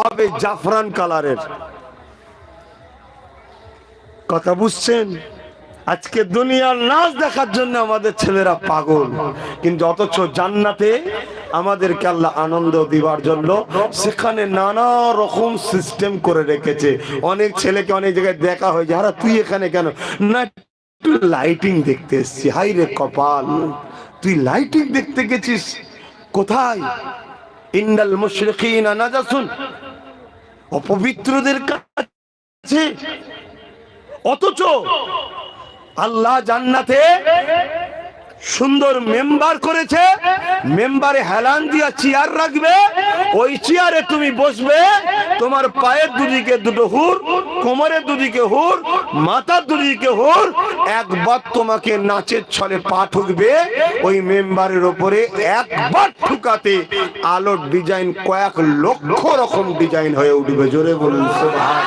হবে জাফরান কালারের। কথা বুঝছেন? আজকে দুনিয়ার নাচ দেখার জন্য আমাদের ছেলেরা পাগল, কিন্তু অথচ জান্নাতে আমাদেরকে আল্লাহ আনন্দ দিবার জন্য সেখানে নানা রকম সিস্টেম করে রেখেছে। অনেক ছেলেকে অনেক জায়গায় দেখা হয় যে, আরে তুই এখানে কেন? না, একটু লাইটিং দেখতে এসছি। হাই রে কপাল, তুই লাইটিং দেখতে গেছিস কোথায়? ইন্নাল মুশরিকিনা নাজাসুন, অপবিত্রদের কাছে। অথচ আল্লাহ জান্নাতে সুন্দর মেম্বার করেছে, মেম্বারে হেলান দিয়া চেয়ার রাখবে, ওই চেয়ারে তুমি বসবে, তোমার পায়ের দুদিকে দুটো হুর, কোমরের দুদিকে হুর, মাথার দুদিকে হুর, একবার তোমাকে নাচের ছলে পা ঠুকবে, ওই মেম্বারের ওপরে একবার ঠুকাতে আলোর ডিজাইন কয়েক লক্ষ রকম ডিজাইন হয়ে উঠবে। জোরে বলুন সুবহান।